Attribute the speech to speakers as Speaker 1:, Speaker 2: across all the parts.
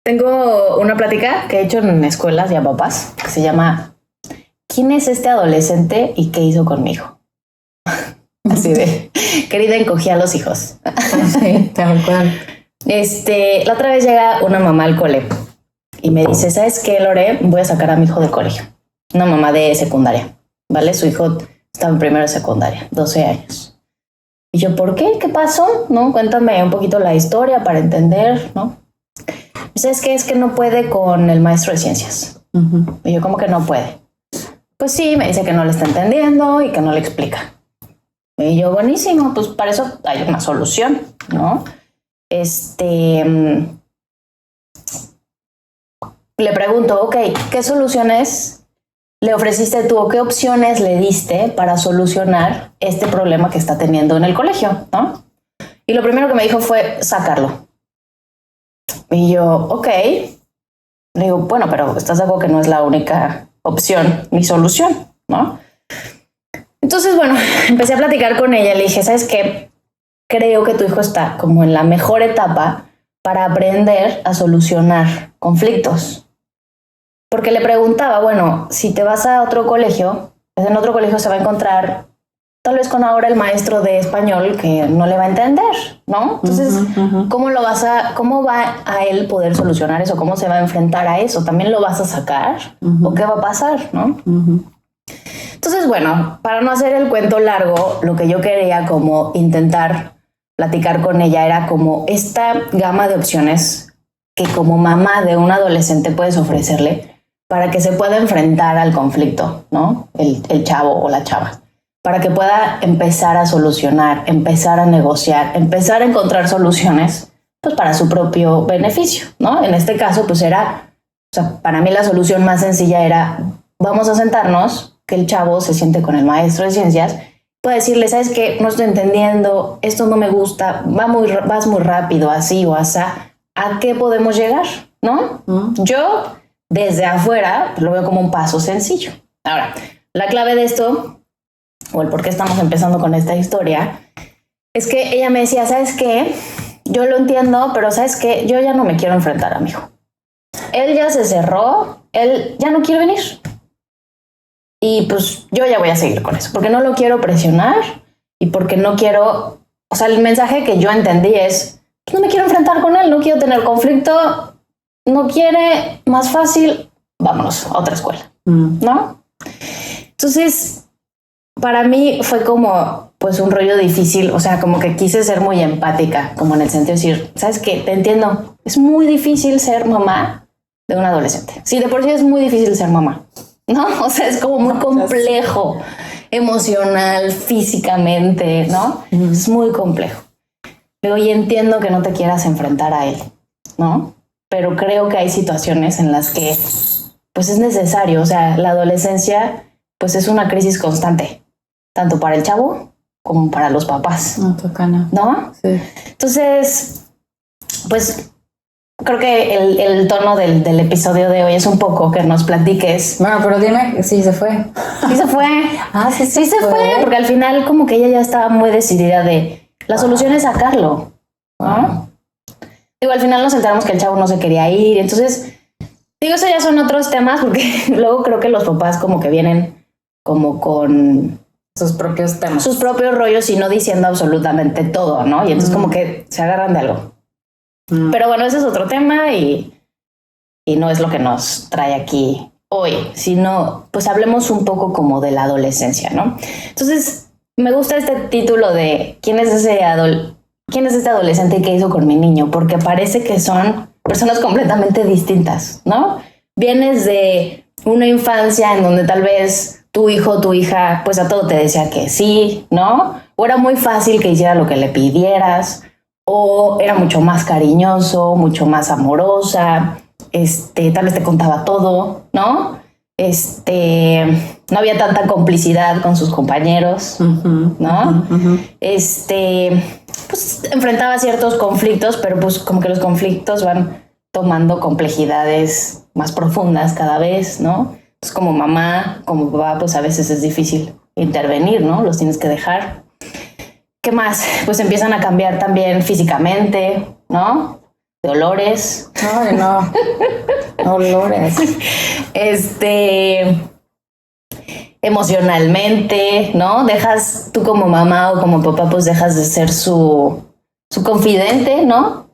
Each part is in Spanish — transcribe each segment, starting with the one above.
Speaker 1: Tengo una plática que he hecho en escuelas y a papás que se llama ¿Quién es este adolescente y qué hizo conmigo? Así de, querida, encogí a los hijos.
Speaker 2: Sí, tal cual.
Speaker 1: La otra vez llega una mamá al cole y me dice, ¿sabes qué, Lore? Voy a sacar a mi hijo del colegio. Una mamá de secundaria, ¿vale? Su hijo estaba en primero de secundaria, 12 años. Y yo, ¿por qué? ¿Qué pasó? ¿No? Cuéntame un poquito la historia para entender, ¿no? ¿Sabes qué? Es que no puede con el maestro de ciencias. Y yo, ¿cómo que no puede? Pues sí, me dice que no le está entendiendo y que no le explica. Y yo, buenísimo, pues para eso hay una solución, ¿no? Le pregunto, ok, ¿qué soluciones le ofreciste tú o qué opciones le diste para solucionar este problema que está teniendo en el colegio, ¿no? Y lo primero que me dijo fue sacarlo. Y yo, ok. Le digo, bueno, pero estás de acuerdo que no es la única opción ni solución, ¿no? Entonces, bueno, empecé a platicar con ella. Le dije, ¿sabes qué? Creo que tu hijo está como en la mejor etapa para aprender a solucionar conflictos. Porque le preguntaba, bueno, si te vas a otro colegio, pues en otro colegio se va a encontrar tal vez con ahora el maestro de español que no le va a entender, ¿no? Entonces, ¿cómo va a él poder solucionar eso? ¿Cómo se va a enfrentar a eso? ¿También lo vas a sacar? ¿O qué va a pasar, no? Entonces, bueno, para no hacer el cuento largo, lo que yo quería como intentar platicar con ella era como esta gama de opciones que como mamá de un adolescente puedes ofrecerle para que se pueda enfrentar al conflicto, ¿no? El chavo o la chava. Para que pueda empezar a solucionar, empezar a negociar, empezar a encontrar soluciones pues para su propio beneficio, ¿no? En este caso, pues era, o sea, para mí la solución más sencilla era, vamos a sentarnos, que el chavo se siente con el maestro de ciencias, puede decirle, ¿sabes qué? No estoy entendiendo, esto no me gusta, vas muy rápido, así o asá, ¿a qué podemos llegar? ¿No? Yo, desde afuera, lo veo como un paso sencillo. Ahora, la clave de esto, o el por qué estamos empezando con esta historia, es que ella me decía, ¿sabes qué? Yo lo entiendo, pero ¿sabes qué? Yo ya no me quiero enfrentar a mi hijo. Él ya se cerró, él ya no quiere venir. Y pues yo ya voy a seguir con eso, porque no lo quiero presionar y porque no quiero, o sea, el mensaje que yo entendí es, no me quiero enfrentar con él, no quiero tener conflicto, no quiere, más fácil, vámonos a otra escuela, ¿no? Entonces, para mí fue como pues un rollo difícil, o sea, como que quise ser muy empática, como en el sentido de decir, ¿sabes qué? Te entiendo, es muy difícil ser mamá de un adolescente. Sí, de por sí es muy difícil ser mamá, ¿no? O sea, es como muy complejo, emocional, físicamente, ¿no? Es muy complejo. Pero y entiendo que no te quieras enfrentar a él, ¿no? Pero creo que hay situaciones en las que pues es necesario, o sea, la adolescencia pues es una crisis constante, tanto para el chavo como para los papás.
Speaker 2: No toca nada.
Speaker 1: ¿No?
Speaker 2: Sí.
Speaker 1: Entonces, pues creo que el tono del episodio de hoy es un poco que nos platiques.
Speaker 2: Bueno, pero dime si se fue.
Speaker 1: Sí se fue.
Speaker 2: Sí
Speaker 1: se fue, porque al final como que ella ya estaba muy decidida de la solución es sacarlo, ¿no? Digo, al final nos enteramos que el chavo no se quería ir, entonces, digo, eso ya son otros temas, porque luego creo que los papás como que vienen como con
Speaker 2: sus propios temas,
Speaker 1: sus propios rollos y no diciendo absolutamente todo, ¿no? Y entonces como que se agarran de algo. Pero bueno, ese es otro tema y no es lo que nos trae aquí hoy, sino pues hablemos un poco como de la adolescencia, ¿no? Entonces me gusta este título de ¿quién es este adolescente y qué hizo con mi niño? Porque parece que son personas completamente distintas, ¿no? Vienes de una infancia en donde tal vez tu hijo o tu hija, pues a todo te decía que sí, ¿no? O era muy fácil que hiciera lo que le pidieras, o era mucho más cariñoso, mucho más amorosa, tal vez te contaba todo, ¿no? No había tanta complicidad con sus compañeros, ¿no? Pues enfrentaba ciertos conflictos, pero pues como que los conflictos van tomando complejidades más profundas cada vez, ¿no? Pues como mamá, como papá, pues a veces es difícil intervenir, ¿no? Los tienes que dejar. ¿Qué más? Pues empiezan a cambiar también físicamente, ¿no? de olores.
Speaker 2: Ay, no. Olores.
Speaker 1: Emocionalmente, ¿no? Dejas, tú como mamá o como papá, pues dejas de ser su confidente, ¿no?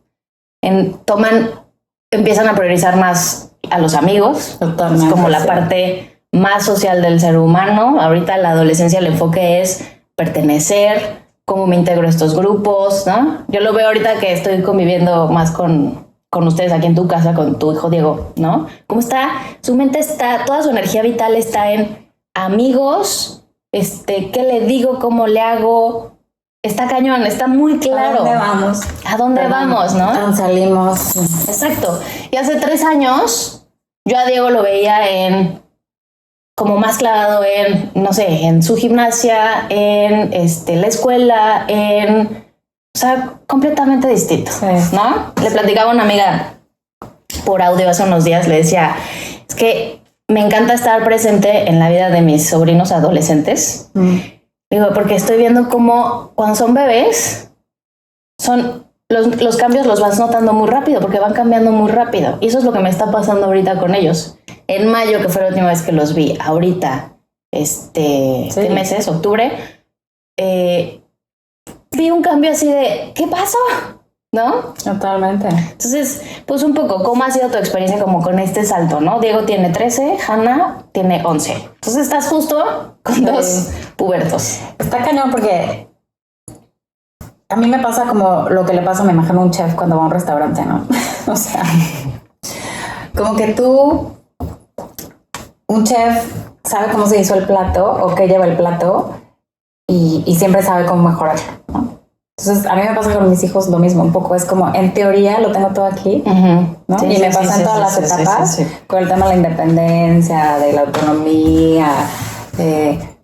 Speaker 1: Empiezan a priorizar más a los amigos.
Speaker 2: Totalmente,
Speaker 1: es como la
Speaker 2: sí.
Speaker 1: parte más social del ser humano. Ahorita la adolescencia, el enfoque es pertenecer, cómo me integro a estos grupos, ¿no? Yo lo veo ahorita que estoy conviviendo más con ustedes aquí en tu casa, con tu hijo Diego, ¿no? ¿Cómo está? Su mente está, toda su energía vital está en amigos, ¿qué le digo? ¿Cómo le hago? Está cañón, está muy claro.
Speaker 2: ¿A dónde vamos?
Speaker 1: ¿A dónde vamos, no?
Speaker 2: ¿A dónde salimos?
Speaker 1: Exacto. Y hace 3 años, yo a Diego lo veía como más clavado en, no sé, en su gimnasia, en la escuela, o sea, completamente distinto,
Speaker 2: Sí.
Speaker 1: ¿no? Le platicaba a una amiga por audio hace unos días, le decía, es que me encanta estar presente en la vida de mis sobrinos adolescentes. Digo, porque estoy viendo cómo cuando son bebés, los cambios los vas notando muy rápido, porque van cambiando muy rápido. Y eso es lo que me está pasando ahorita con ellos. En mayo, que fue la última vez que los vi, ahorita, ¿qué meses? Octubre, vi un cambio así de, ¿qué pasó? ¿No?
Speaker 2: Totalmente.
Speaker 1: Entonces, pues un poco, ¿cómo ha sido tu experiencia como con este salto, no? Diego tiene 13, Hannah tiene 11. Entonces estás justo con 2 pubertos.
Speaker 2: Está cañón porque a mí me pasa como lo que le pasa, me imagino, a un chef cuando va a un restaurante, ¿no? O sea, como que un chef sabe cómo se hizo el plato o qué lleva el plato y siempre sabe cómo mejorarlo, ¿no? Entonces, a mí me pasa con mis hijos lo mismo, un poco es como, en teoría lo tengo todo aquí, ¿no?
Speaker 1: Sí,
Speaker 2: y me pasa en todas las etapas, con el tema de la independencia, de la autonomía,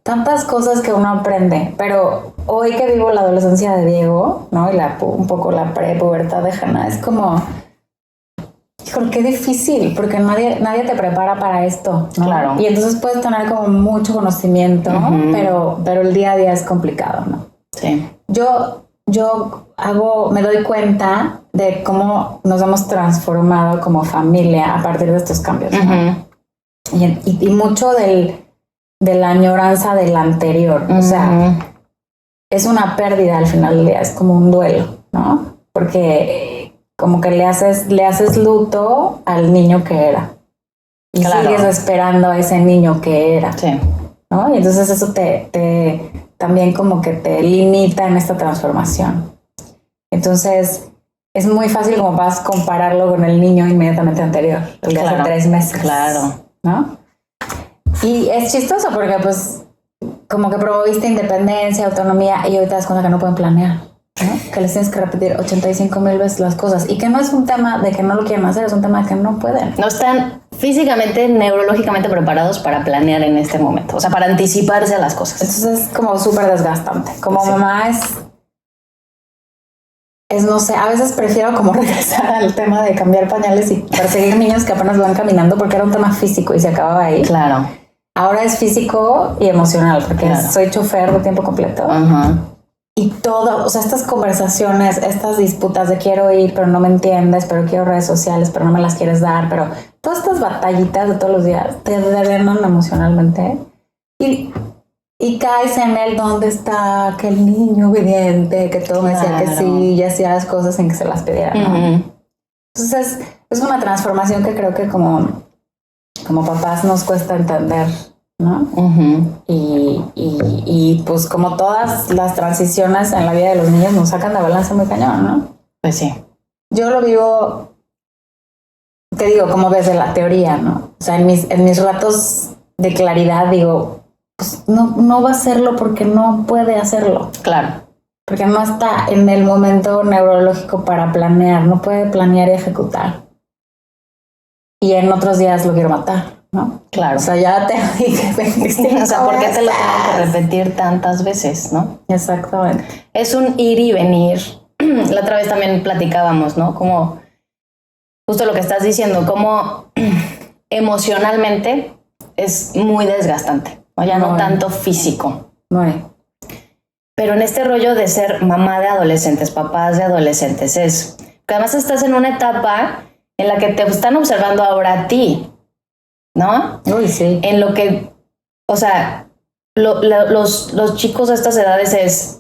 Speaker 2: tantas cosas que uno aprende, pero hoy que vivo la adolescencia de Diego, ¿no? Y un poco la prepubertad de Hannah, es como, híjole, qué difícil, porque nadie te prepara para esto, ¿no?
Speaker 1: Claro.
Speaker 2: Y entonces puedes tener como mucho conocimiento, pero el día a día es complicado, ¿no?
Speaker 1: Sí.
Speaker 2: Yo me doy cuenta de cómo nos hemos transformado como familia a partir de estos cambios, ¿no? Y mucho de la añoranza del anterior. O sea, es una pérdida al final del día, es como un duelo, ¿no? Porque como que le haces luto al niño que era. Y sigues esperando a ese niño que era.
Speaker 1: Sí.
Speaker 2: ¿No? Y entonces eso también como que te limita en esta transformación. Entonces es muy fácil como vas a compararlo con el niño inmediatamente anterior, el de hace 3 meses.
Speaker 1: Claro.
Speaker 2: ¿No? Y es chistoso porque pues como que promoviste independencia, autonomía y hoy te das cuenta que no pueden planear, ¿no? Que les tienes que repetir 85,000 veces las cosas y que no es un tema de que no lo quieren hacer, es un tema de que no pueden.
Speaker 1: No están físicamente, neurológicamente preparados para planear en este momento, o sea, para anticiparse a las cosas.
Speaker 2: Entonces es como súper desgastante. Como mamá no sé, a veces prefiero como regresar al tema de cambiar pañales y perseguir niños que apenas van caminando porque era un tema físico y se acababa ahí.
Speaker 1: Claro.
Speaker 2: Ahora es físico y emocional porque soy chofer de tiempo completo. Y todo, o sea, estas conversaciones, estas disputas de quiero ir, pero no me entiendes, pero quiero redes sociales, pero no me las quieres dar, pero todas estas batallitas de todos los días te drenan emocionalmente y caes en el dónde está aquel niño obediente que todo me decía que sí y hacía las cosas sin que se las pidiera, ¿no? Entonces es una transformación que creo que como papás nos cuesta entender, ¿no? Y pues como todas las transiciones en la vida de los niños nos sacan de balance muy cañón, ¿no?
Speaker 1: Pues sí.
Speaker 2: Yo lo vivo, te digo, como desde la teoría, ¿no? O sea, en mis ratos de claridad digo, pues no va a hacerlo porque no puede hacerlo.
Speaker 1: Claro.
Speaker 2: Porque no está en el momento neurológico para planear, no puede planear y ejecutar. Y en otros días lo quiero matar, ¿no?
Speaker 1: Claro.
Speaker 2: O sea, ya te dije 25
Speaker 1: o sea, ¿por qué te lo tengo que
Speaker 2: veces?
Speaker 1: repetir tantas veces, no?
Speaker 2: Exactamente.
Speaker 1: Es un ir y venir. La otra vez también platicábamos, ¿no? Como justo lo que estás diciendo, como emocionalmente es muy desgastante, ¿no? Ya no tanto físico. Pero en este rollo de ser mamá de adolescentes, papás de adolescentes, es Que además estás en una etapa en la que te están observando ahora a ti, ¿no?
Speaker 2: Uy, sí.
Speaker 1: En lo que, o sea, los chicos de estas edades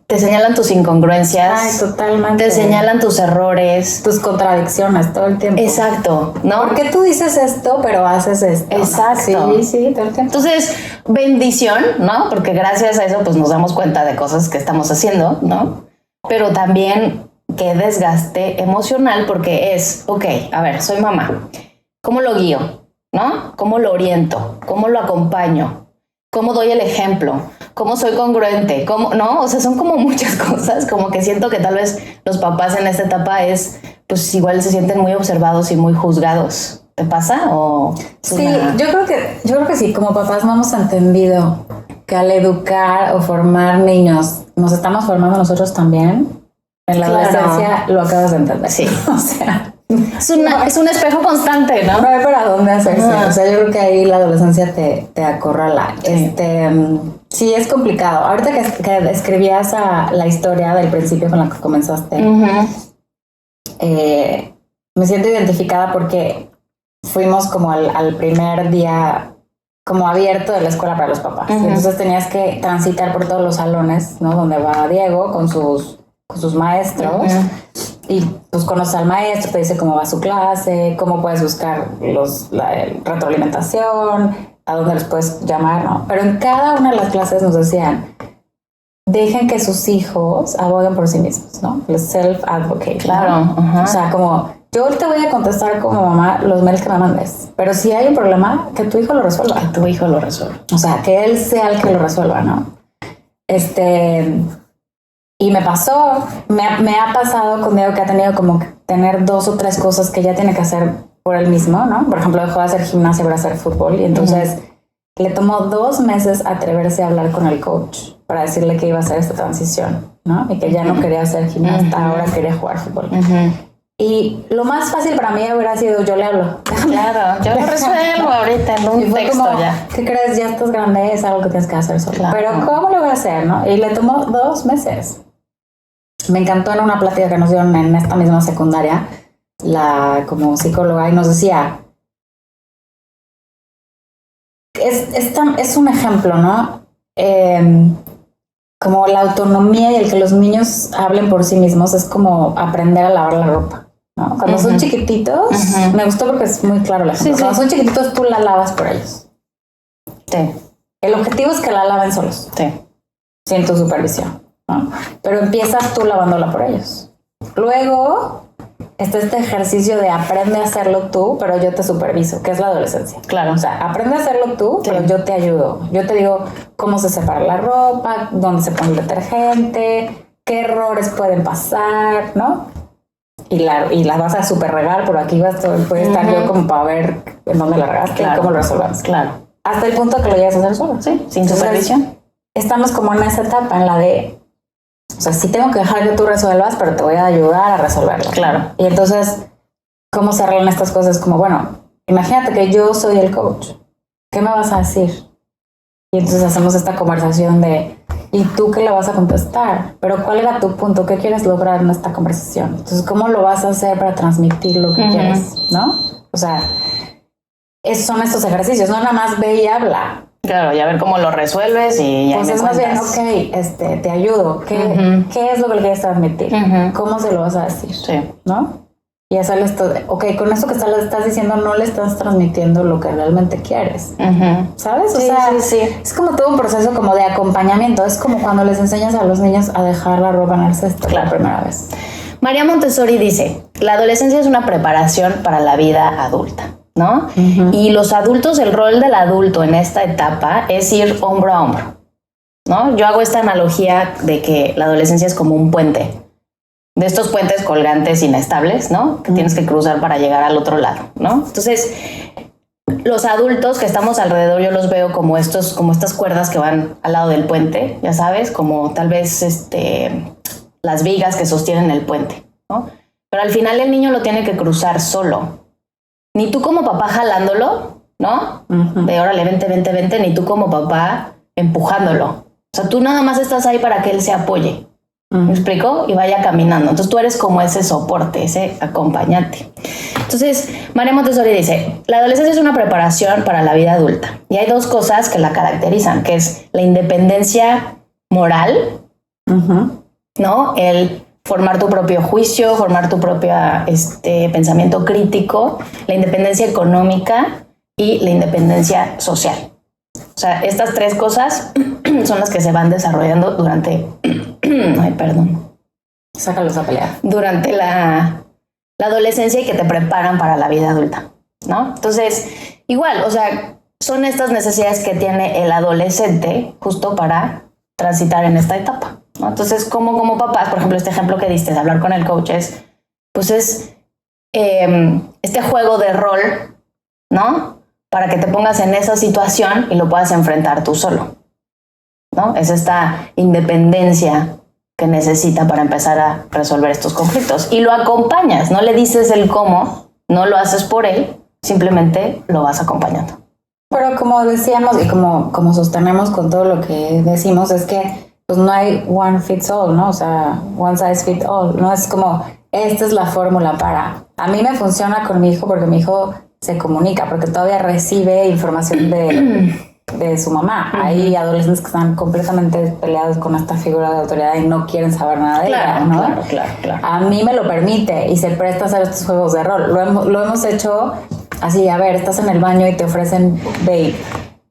Speaker 1: te señalan tus incongruencias.
Speaker 2: Ay, totalmente.
Speaker 1: Te señalan tus errores.
Speaker 2: Tus contradicciones todo el tiempo.
Speaker 1: Exacto, ¿no?
Speaker 2: ¿Por qué tú dices esto, pero haces esto?
Speaker 1: Exacto.
Speaker 2: Sí, todo el tiempo.
Speaker 1: Entonces, bendición, ¿no? Porque gracias a eso, pues nos damos cuenta de cosas que estamos haciendo, ¿no? Pero también qué desgaste emocional, porque ok, a ver, soy mamá. ¿Cómo lo guío? ¿No? ¿Cómo lo oriento? ¿Cómo lo acompaño? ¿Cómo doy el ejemplo? ¿Cómo soy congruente? ¿Cómo? ¿No? O sea, son como muchas cosas, como que siento que tal vez los papás en esta etapa pues igual se sienten muy observados y muy juzgados. ¿Te pasa?
Speaker 2: Sí, yo creo que sí, como papás no hemos entendido que al educar o formar niños, nos estamos formando nosotros también. En la adolescencia lo acabas de entender.
Speaker 1: Sí.
Speaker 2: O sea,
Speaker 1: es un espejo constante, ¿no?
Speaker 2: No hay para dónde hacerse. O sea, yo creo que ahí la adolescencia te acorrala.
Speaker 1: Sí.
Speaker 2: Sí, es complicado. Ahorita que escribías la historia del principio con la que comenzaste, me siento identificada porque fuimos como al primer día como abierto de la escuela para los papás. Entonces tenías que transitar por todos los salones, ¿no? Donde va Diego con sus maestros. Y pues conoces al maestro, te dice cómo va su clase, cómo puedes buscar la retroalimentación, a dónde los puedes llamar, ¿no? Pero en cada una de las clases nos decían, dejen que sus hijos aboguen por sí mismos, ¿no? El self-advocate.
Speaker 1: Claro.
Speaker 2: ¿no? O sea, como, yo te voy a contestar como mamá los mails que me mandes, pero si hay un problema, que tu hijo lo resuelva.
Speaker 1: Que tu hijo lo resuelva.
Speaker 2: O sea, que él sea el que lo resuelva, ¿no? Y me pasó, me ha pasado conmigo que ha tenido como que tener 2 o 3 cosas que ya tiene que hacer por él mismo, ¿no? Por ejemplo, dejó de hacer gimnasia para hacer fútbol y entonces le tomó 2 meses atreverse a hablar con el coach para decirle que iba a hacer esta transición, ¿no? Y que ya no quería hacer gimnasia, ahora quería jugar fútbol. Y lo más fácil para mí hubiera sido, yo le hablo.
Speaker 1: Claro, yo lo resuelvo ahorita en un texto como, ya.
Speaker 2: ¿Qué crees? Ya estás grande, es algo que tienes que hacer solo.
Speaker 1: Claro.
Speaker 2: Pero ¿cómo lo voy a hacer, no? Y le tomó 2 meses. Me encantó en una plática que nos dieron en esta misma secundaria, como psicóloga, y nos decía, es un ejemplo, ¿no? Como la autonomía y el que los niños hablen por sí mismos es como aprender a lavar la ropa, ¿no? Cuando son chiquititos, me gustó porque es muy claro el ejemplo. Cuando son chiquititos, tú la lavas por ellos.
Speaker 1: Sí.
Speaker 2: El objetivo es que la laven solos.
Speaker 1: Sí.
Speaker 2: Sin tu supervisión, ¿no? Pero empiezas tú lavándola por ellos. Luego está este ejercicio de aprende a hacerlo tú, pero yo te superviso, que es la adolescencia.
Speaker 1: Claro.
Speaker 2: O sea, aprende a hacerlo tú, pero yo te ayudo. Yo te digo cómo se separa la ropa, dónde se pone el detergente, qué errores pueden pasar, ¿no? Y la vas a super regar, por aquí puede estar yo como para ver en dónde la regaste y cómo lo resolvamos.
Speaker 1: Claro.
Speaker 2: Hasta el punto que lo llegas a hacer solo.
Speaker 1: Sí, sin supervisión.
Speaker 2: Estamos como en esa etapa en la de, o sea, sí tengo que dejar que tú resuelvas, pero te voy a ayudar a resolverlo.
Speaker 1: Claro.
Speaker 2: Y entonces, ¿cómo se arreglan estas cosas? Como, bueno, imagínate que yo soy el coach. ¿Qué me vas a decir? Y entonces hacemos esta conversación de, ¿y tú qué le vas a contestar? Pero ¿cuál era tu punto? ¿Qué quieres lograr en esta conversación? Entonces, ¿cómo lo vas a hacer para transmitir lo que quieres? ¿No? O sea, son estos ejercicios, no nada más ve y habla.
Speaker 1: Claro, y a ver cómo lo resuelves y ya
Speaker 2: pues
Speaker 1: me
Speaker 2: es
Speaker 1: cuentas.
Speaker 2: más bien, ok, te ayudo. ¿Qué es lo que le quieres transmitir? ¿Cómo se lo vas a decir?
Speaker 1: Sí.
Speaker 2: ¿No? Y hacerle esto de, ok, con eso que estás diciendo no le estás transmitiendo lo que realmente quieres. ¿Sabes? O sea, es como todo un proceso como de acompañamiento. Es como cuando les enseñas a los niños a dejar la ropa en el cesto la primera vez.
Speaker 1: María Montessori dice, la adolescencia es una preparación para la vida adulta, ¿no? Y los adultos, el rol del adulto en esta etapa es ir hombro a hombro, ¿no? Yo hago esta analogía de que la adolescencia es como un puente, de estos puentes colgantes inestables, ¿no? Que tienes que cruzar para llegar al otro lado, ¿no? Entonces, los adultos que estamos alrededor, yo los veo como estas cuerdas que van al lado del puente, ya sabes, como tal vez las vigas que sostienen el puente, ¿no? Pero al final el niño lo tiene que cruzar solo. Ni tú como papá jalándolo, ¿no? De órale, vente, ni tú como papá empujándolo. O sea, tú nada más estás ahí para que él se apoye, ¿Me explico? Y vaya caminando. Entonces tú eres como ese soporte, ese acompañante. Entonces, María Montessori dice, la adolescencia es una preparación para la vida adulta. Y hay dos cosas que la caracterizan, que es la independencia moral, ¿no? El formar tu propio juicio, formar tu propio pensamiento crítico, la independencia económica y la independencia social. O sea, estas tres cosas son las que se van desarrollando durante... Ay, perdón.
Speaker 2: Sácalos a pelear.
Speaker 1: Durante la adolescencia y que te preparan para la vida adulta, ¿no? Entonces, igual, o sea, son estas necesidades que tiene el adolescente justo para transitar en esta etapa, ¿no? Entonces, como papás, por ejemplo, este ejemplo que diste de hablar con el coach es este juego de rol, ¿no? Para que te pongas en esa situación y lo puedas enfrentar tú solo, ¿no? Es esta independencia que necesita para empezar a resolver estos conflictos. Y lo acompañas, no le dices el cómo, no lo haces por él, simplemente lo vas acompañando.
Speaker 2: Pero como decíamos y como sostenemos con todo lo que decimos, es que pues no hay one fits all, ¿no? O sea, one size fits all, ¿no? Es como, esta es la fórmula para... A mí me funciona con mi hijo porque mi hijo se comunica, porque todavía recibe información de su mamá. Hay adolescentes que están completamente peleados con esta figura de autoridad y no quieren saber nada de ella, ¿no?
Speaker 1: Claro.
Speaker 2: A mí me lo permite y se presta a hacer estos juegos de rol. Lo hemos hecho así, a ver, estás en el baño y te ofrecen babe.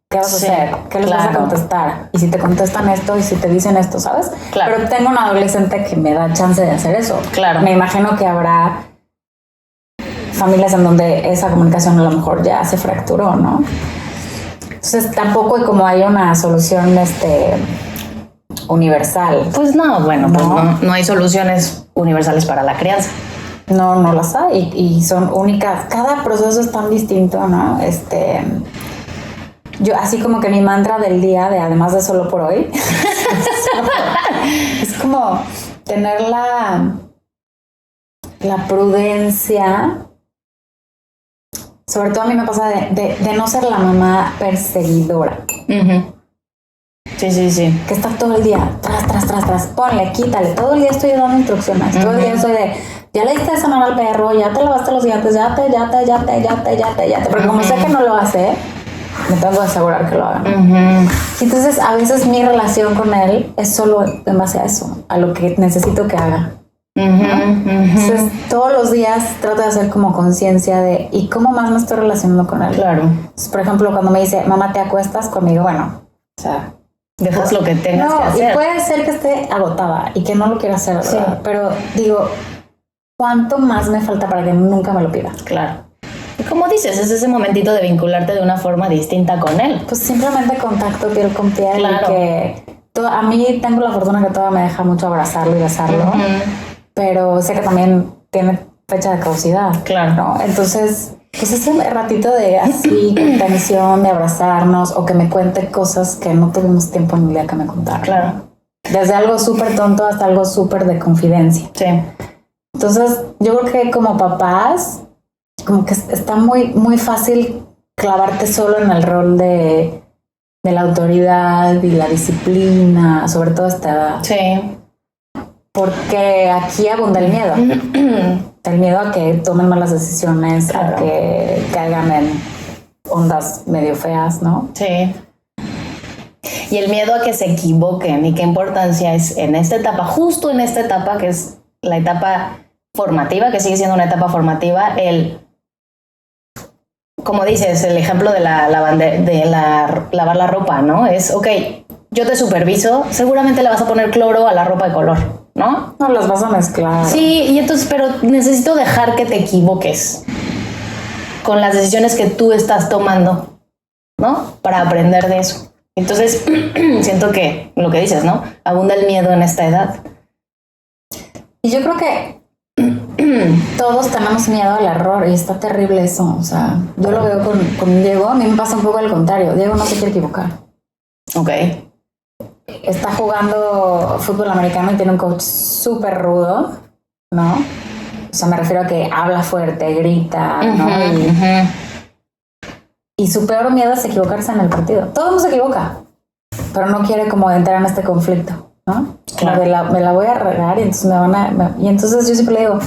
Speaker 2: ¿Qué vas a hacer? ¿Qué les vas a contestar? Y si te contestan esto y si te dicen esto, ¿sabes?
Speaker 1: Claro.
Speaker 2: Pero tengo un adolescente que me da chance de hacer eso.
Speaker 1: Claro.
Speaker 2: Me imagino que habrá familias en donde esa comunicación a lo mejor ya se fracturó, ¿no? Entonces tampoco como hay una solución universal.
Speaker 1: Pues no, bueno, pues no hay soluciones universales para la crianza.
Speaker 2: No las hay y son únicas. Cada proceso es tan distinto, ¿no? Yo así como que mi mantra del día, de además de solo por hoy, es como tener la prudencia. Sobre todo a mí me pasa de no ser la mamá perseguidora.
Speaker 1: Sí.
Speaker 2: Que está todo el día, tras, ponle, quítale. Todo el día estoy dando instrucciones. Todo el día estoy de, ya le diste de cenar al perro, ya te lavaste los dientes, ya te. Porque como sé que no lo hace, me tengo que asegurar que lo hagan. Entonces, a veces mi relación con él es solo en base a eso, a lo que necesito que haga. Entonces, todos los días trato de hacer como conciencia de ¿y cómo más me estoy relacionando con él?
Speaker 1: Claro.
Speaker 2: Entonces, por ejemplo, cuando me dice, mamá, ¿te acuestas conmigo? Bueno, o sea,
Speaker 1: dejas lo que tengas que hacer.
Speaker 2: Y puede ser que esté agotada y que no lo quiera hacer, ¿verdad? Sí. Pero digo, ¿cuánto más me falta para que nunca me lo pida?
Speaker 1: Claro. Y como dices, es ese momentito de vincularte de una forma distinta con él.
Speaker 2: Pues simplemente contacto piel con piel.
Speaker 1: Claro.
Speaker 2: Y que a mí tengo la fortuna que todavía me deja mucho abrazarlo y besarlo. Pero sé que también tiene fecha de caducidad.
Speaker 1: Claro.
Speaker 2: ¿no? Entonces, pues ese ratito de así, con tensión, de abrazarnos o que me cuente cosas que no tuvimos tiempo en el día que me contara.
Speaker 1: Claro.
Speaker 2: Desde algo súper tonto hasta algo súper de confidencia.
Speaker 1: Sí.
Speaker 2: Entonces, yo creo que como papás, como que está muy, muy fácil clavarte solo en el rol de la autoridad y la disciplina, sobre todo a esta edad.
Speaker 1: Sí.
Speaker 2: Porque aquí abunda el miedo. El miedo a que tomen malas decisiones, claro. A que caigan en ondas medio feas, ¿no?
Speaker 1: Sí. Y el miedo a que se equivoquen y qué importancia es en esta etapa, justo en esta etapa que es la etapa formativa, que sigue siendo una etapa formativa, como dices, el ejemplo de lavar la ropa, ¿no? Es, ok, yo te superviso, seguramente le vas a poner cloro a la ropa de color, ¿no?
Speaker 2: No las vas a mezclar.
Speaker 1: Sí, y entonces, pero necesito dejar que te equivoques con las decisiones que tú estás tomando, ¿no? Para aprender de eso. Entonces, siento que lo que dices, ¿no? Abunda el miedo en esta edad.
Speaker 2: Y yo creo que todos tenemos miedo al error y está terrible eso. O sea, yo lo veo con Diego, a mí me pasa un poco al contrario. Diego no se quiere equivocar.
Speaker 1: Ok.
Speaker 2: Está jugando fútbol americano y tiene un coach súper rudo, ¿no? O sea, me refiero a que habla fuerte, grita, ¿no? Y su peor miedo es equivocarse en el partido. Todo el mundo se equivoca, pero no quiere como entrar en este conflicto. ¿no?
Speaker 1: Claro.
Speaker 2: Me la voy a regar y entonces y entonces yo siempre le digo,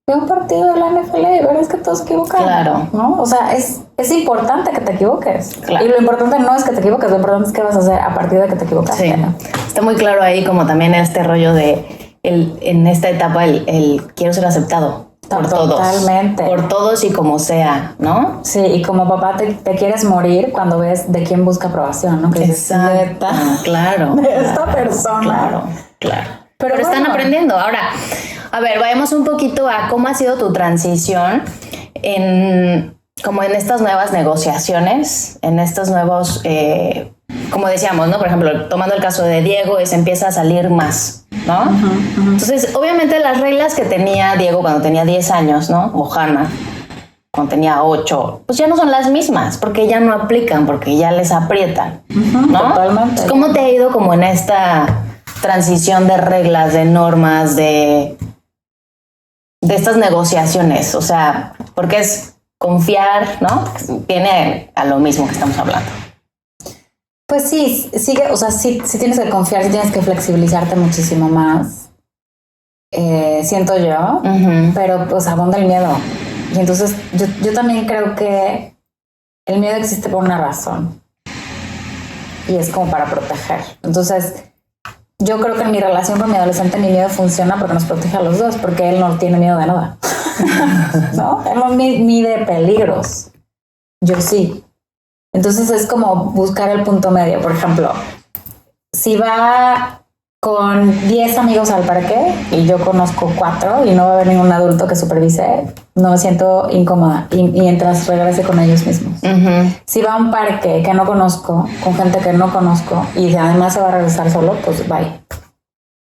Speaker 2: ve un partido de la NFL y verás que todos se equivocan.
Speaker 1: Claro.
Speaker 2: ¿No? O sea, es importante que te equivoques.
Speaker 1: Claro.
Speaker 2: Y lo importante no es que te equivoques, lo importante es qué vas a hacer a partir de que te equivocaste.
Speaker 1: Sí.
Speaker 2: ¿No?
Speaker 1: Está muy claro ahí como también este rollo de en esta etapa el quiero ser aceptado por
Speaker 2: Totalmente.
Speaker 1: todos. Por todos y como sea, ¿no?
Speaker 2: Sí, y como papá te quieres morir cuando ves de quién busca aprobación, ¿no? Que
Speaker 1: exacto. Claro.
Speaker 2: De esta persona.
Speaker 1: Claro.
Speaker 2: Pero
Speaker 1: están
Speaker 2: bueno,
Speaker 1: aprendiendo. Ahora, a ver, vayamos un poquito a cómo ha sido tu transición como en estas nuevas negociaciones, en estos nuevos, como decíamos, ¿no? Por ejemplo, tomando el caso de Diego, se empieza a salir más, ¿no? Entonces, obviamente las reglas que tenía Diego cuando tenía 10 años, ¿no? O Hannah, cuando tenía 8, pues ya no son las mismas, porque ya no aplican, porque ya les aprietan, ¿no?
Speaker 2: Totalmente.
Speaker 1: ¿Cómo te ha ido como en esta transición de reglas, de normas, de estas negociaciones? O sea, porque es confiar, ¿no? Viene a lo mismo que estamos hablando.
Speaker 2: Pues sí, sigue, o sea, sí tienes que confiar, sí tienes que flexibilizarte muchísimo más, siento yo, pero pues abunda el miedo. Y entonces yo también creo que el miedo existe por una razón y es como para proteger. Entonces yo creo que en mi relación con mi adolescente mi miedo funciona porque nos protege a los dos, porque él no tiene miedo de nada. ¿No? Él no mide peligros. Yo sí. Entonces es como buscar el punto medio. Por ejemplo, si va con 10 amigos al parque y yo conozco 4 y no va a haber ningún adulto que supervise, no me siento incómoda y mientras regrese con ellos mismos. Si va a un parque que no conozco, con gente que no conozco y además se va a regresar solo, pues bye.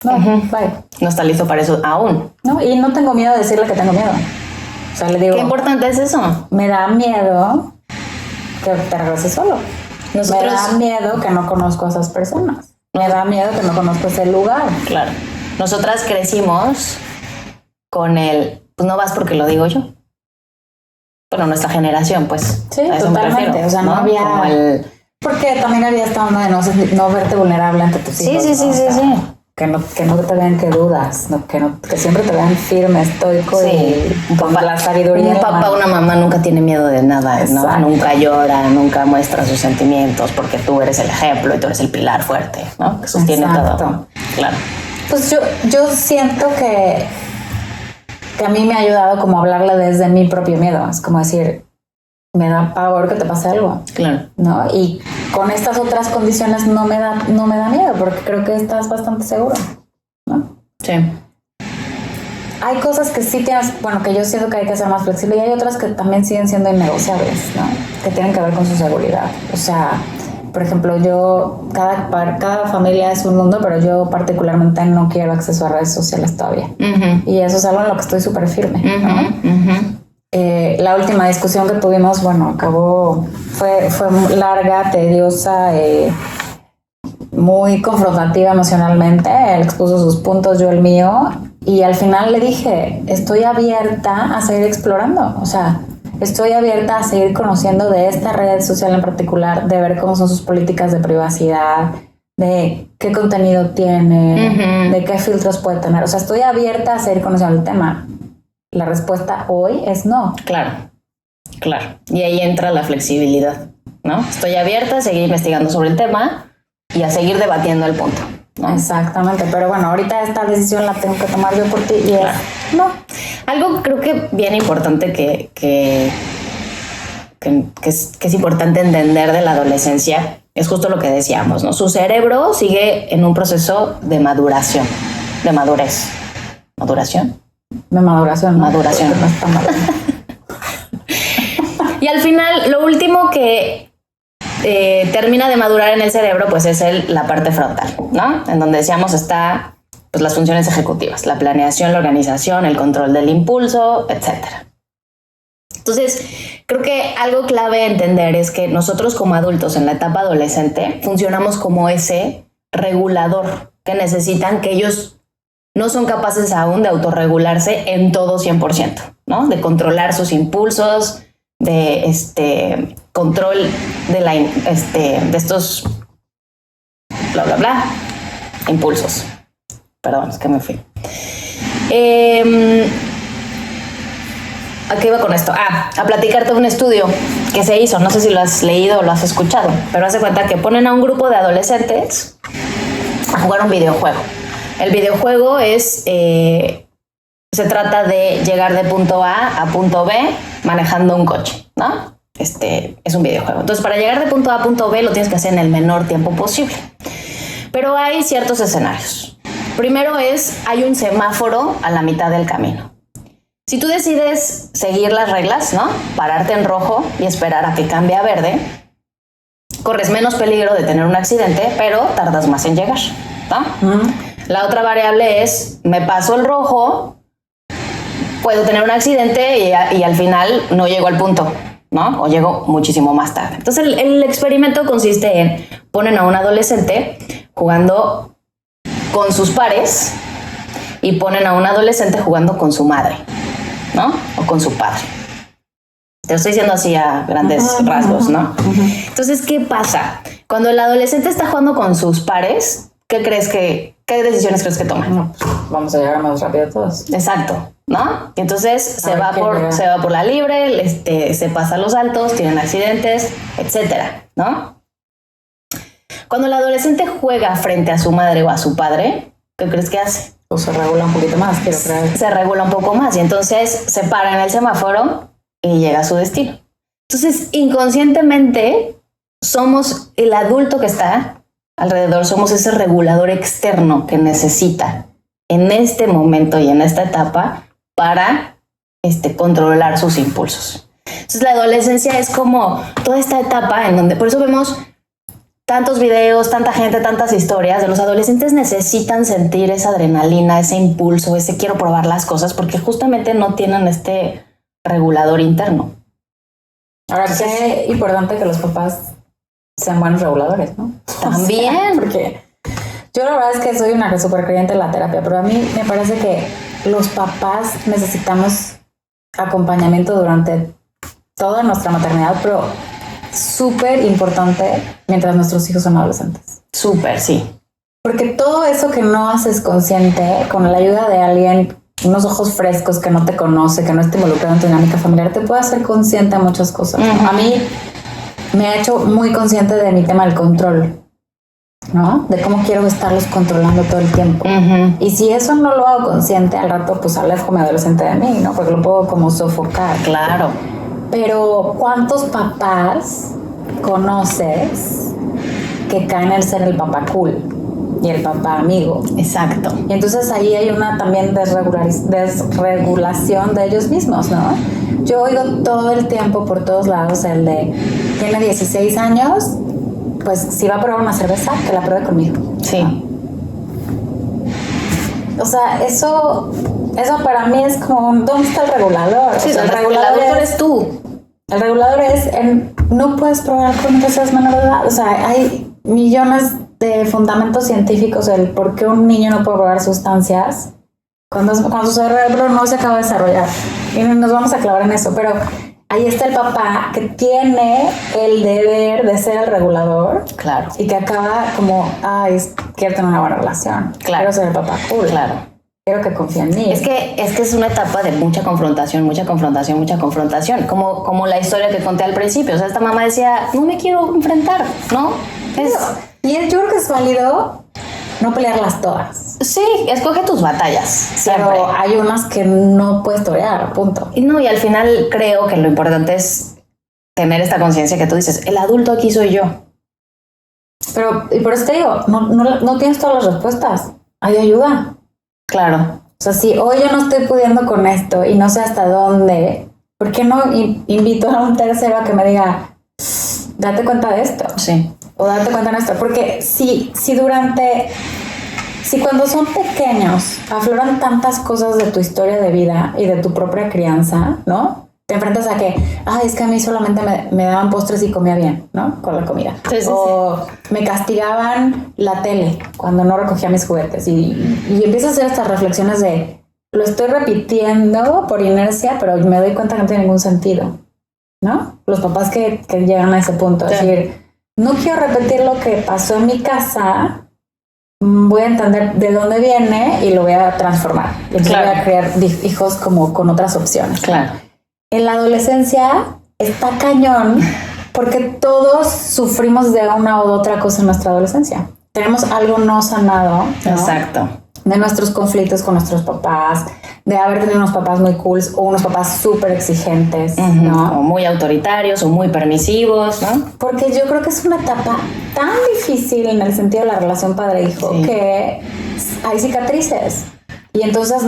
Speaker 2: No, bye.
Speaker 1: No está listo para eso aún.
Speaker 2: No, y no tengo miedo de decirle que tengo miedo. O sea, le digo,
Speaker 1: qué importante es eso.
Speaker 2: Me da miedo que te regreses solo. Me da miedo que no conozco a esas personas. Me da miedo que no conozco ese lugar.
Speaker 1: Claro. Nosotras crecimos con pues no vas porque lo digo yo. Bueno, nuestra generación, pues.
Speaker 2: Sí, totalmente.
Speaker 1: Refiero,
Speaker 2: o sea, no había...
Speaker 1: Como
Speaker 2: Porque también había esta onda de no verte vulnerable ante tus hijos.
Speaker 1: Sí.
Speaker 2: Que no te vean que dudas, que siempre te vean firme, estoico y con la sabiduría.
Speaker 1: Un papá, una mamá nunca tiene miedo de nada, ¿no? Nunca llora, nunca muestra sus sentimientos porque tú eres el ejemplo y tú eres el pilar fuerte, ¿no? Que sostiene todo. Claro.
Speaker 2: Pues yo siento que a mí me ha ayudado como hablarle desde mi propio miedo. Es como decir, me da pavor que te pase algo.
Speaker 1: Claro.
Speaker 2: ¿No? Y con estas otras condiciones no me da miedo porque creo que estás bastante seguro, ¿no?
Speaker 1: Sí.
Speaker 2: Hay cosas que sí tienes, bueno, que yo siento que hay que ser más flexible y hay otras que también siguen siendo innegociables, ¿no? Que tienen que ver con su seguridad. O sea, por ejemplo, cada familia es un mundo, pero yo particularmente no quiero acceso a redes sociales todavía. Y eso es algo en lo que estoy súper firme, ¿no? La última discusión que tuvimos, bueno, fue larga, tediosa, muy confrontativa emocionalmente. Él expuso sus puntos, yo el mío, y al final le dije, estoy abierta a seguir explorando, o sea, estoy abierta a seguir conociendo de esta red social en particular, de ver cómo son sus políticas de privacidad, de qué contenido tiene, de qué filtros puede tener, o sea, estoy abierta a seguir conociendo el tema. La respuesta hoy es no.
Speaker 1: Claro. Y ahí entra la flexibilidad, ¿no? Estoy abierta a seguir investigando sobre el tema y a seguir debatiendo el punto, ¿no?
Speaker 2: Exactamente, pero bueno, ahorita esta decisión la tengo que tomar yo por ti y es no.
Speaker 1: Algo creo que bien importante que es importante entender de la adolescencia es justo lo que decíamos, ¿no? Su cerebro sigue en un proceso de maduración, de madurez. ¿Maduración?
Speaker 2: De maduración. ¿no?
Speaker 1: Maduración.
Speaker 2: No está mal.
Speaker 1: Y al final, lo último que termina de madurar en el cerebro, pues es la parte frontal, ¿no? En donde decíamos está pues, las funciones ejecutivas, la planeación, la organización, el control del impulso, etcétera. Entonces, creo que algo clave entender es que nosotros como adultos en la etapa adolescente funcionamos como ese regulador que necesitan, que ellos no son capaces aún de autorregularse en todo 100%, ¿no? De controlar sus impulsos, de control de estos bla, bla, bla. impulsos. Perdón, es que me fui. ¿A qué iba con esto? A platicarte de un estudio que se hizo. No sé si lo has leído o lo has escuchado, pero haz de cuenta que ponen a un grupo de adolescentes a jugar un videojuego. El videojuego se trata de llegar de punto A punto B manejando un coche, ¿no? Es un videojuego. Entonces, para llegar de punto A a punto B lo tienes que hacer en el menor tiempo posible. Pero hay ciertos escenarios. Primero hay un semáforo a la mitad del camino. Si tú decides seguir las reglas, ¿no? Pararte en rojo y esperar a que cambie a verde, corres menos peligro de tener un accidente, pero tardas más en llegar, ¿no? La otra variable es, me paso el rojo, puedo tener un accidente y al final no llego al punto, ¿no? O llego muchísimo más tarde. Entonces el experimento consiste en ponen a un adolescente jugando con sus pares y ponen a un adolescente jugando con su madre, ¿no? O con su padre. Te lo estoy diciendo así a grandes rasgos, ¿no? Entonces, ¿qué pasa? Cuando el adolescente está jugando con sus pares, ¿qué decisiones crees que toma?
Speaker 2: No, pues, vamos a llegar más rápido todos.
Speaker 1: Exacto, ¿no? Y entonces se va por la libre, se pasa los altos, tienen accidentes, etcétera, ¿no? Cuando el adolescente juega frente a su madre o a su padre, ¿qué crees que hace?
Speaker 2: Pues se regula un poquito más, quiero creer.
Speaker 1: Se regula un poco más y entonces se para en el semáforo y llega a su destino. Entonces, inconscientemente, somos el adulto que está alrededor, somos ese regulador externo que necesita en este momento y en esta etapa para controlar sus impulsos. Entonces, la adolescencia es como toda esta etapa en donde, por eso vemos tantos videos, tanta gente, tantas historias de los adolescentes necesitan sentir esa adrenalina, ese impulso, ese quiero probar las cosas, porque justamente no tienen este regulador interno.
Speaker 2: Ahora, qué importante que los papás sean buenos reguladores, ¿no?
Speaker 1: También.
Speaker 2: O sea, porque yo la verdad es que soy una súper creyente en la terapia, pero a mí me parece que los papás necesitamos acompañamiento durante toda nuestra maternidad, pero súper importante mientras nuestros hijos son adolescentes.
Speaker 1: Súper, sí.
Speaker 2: Porque todo eso que no haces consciente, con la ayuda de alguien, unos ojos frescos que no te conoce, que no esté involucrado en tu dinámica familiar, te puede hacer consciente de muchas cosas. A mí me ha hecho muy consciente de mi tema del control, ¿no? De cómo quiero estarlos controlando todo el tiempo. Y si eso no lo hago consciente, al rato pues alejo a mi adolescente de mí, ¿no? Porque lo puedo como sofocar.
Speaker 1: Claro.
Speaker 2: Pero ¿cuántos papás conoces que caen en ser el papá cool y el papá amigo?
Speaker 1: Exacto.
Speaker 2: Y entonces ahí hay una también desregulación de ellos mismos, ¿no? Yo oigo todo el tiempo por todos lados el de tiene 16 años, pues si va a probar una cerveza, que la pruebe conmigo.
Speaker 1: Sí.
Speaker 2: ¿No? O sea, eso para mí es como ¿dónde está el regulador?
Speaker 1: Sí,
Speaker 2: o sea,
Speaker 1: el regulador eres tú.
Speaker 2: El regulador es no puedes probar con que seas menor de edad. O sea, hay millones de fundamentos científicos del por qué un niño no puede probar sustancias cuando su cerebro no se acaba de desarrollar. Y nos vamos a clavar en eso, pero ahí está el papá que tiene el deber de ser el regulador.
Speaker 1: Claro.
Speaker 2: Y que acaba como, quiero tener una buena relación.
Speaker 1: Claro.
Speaker 2: Quiero ser el papá cool.
Speaker 1: Claro.
Speaker 2: Quiero que confíe en mí.
Speaker 1: Es que es una etapa de mucha confrontación, como la historia que conté al principio. O sea, esta mamá decía, no me quiero enfrentar, ¿no?
Speaker 2: Y yo creo que es válido no pelearlas todas.
Speaker 1: Sí, escoge tus batallas. Siempre.
Speaker 2: Pero hay unas que no puedes torear, punto.
Speaker 1: Y no, y al final creo que lo importante es tener esta conciencia que tú dices, el adulto aquí soy yo.
Speaker 2: Pero, y por eso te digo, no tienes todas las respuestas. Hay ayuda.
Speaker 1: Claro.
Speaker 2: O sea, si hoy yo no estoy pudiendo con esto y no sé hasta dónde, ¿por qué no invito a un tercero a que me diga, date cuenta de esto?
Speaker 1: Sí.
Speaker 2: O date cuenta de esto. Porque si cuando son pequeños afloran tantas cosas de tu historia de vida y de tu propia crianza, ¿no? Te enfrentas a que, es que a mí solamente me daban postres y comía bien, ¿no? Con la comida.
Speaker 1: Sí, sí,
Speaker 2: o me castigaban la tele cuando no recogía mis juguetes. Y empiezo a hacer estas reflexiones de, lo estoy repitiendo por inercia, pero me doy cuenta que no tiene ningún sentido, ¿no? Los papás que llegan a ese punto. Sí. Es decir, no quiero repetir lo que pasó en mi casa voy a entender de dónde viene y lo voy a transformar. Y entonces voy a crear hijos como con otras opciones.
Speaker 1: Claro.
Speaker 2: En la adolescencia está cañón porque todos sufrimos de una u otra cosa en nuestra adolescencia. Tenemos algo no sanado, ¿no?
Speaker 1: Exacto.
Speaker 2: De nuestros conflictos con nuestros papás, de haber tenido unos papás muy cool o unos papás súper exigentes, ¿no?
Speaker 1: O muy autoritarios o muy permisivos, ¿no?
Speaker 2: Porque yo creo que es una etapa tan difícil en el sentido de la relación padre-hijo que hay cicatrices. Y entonces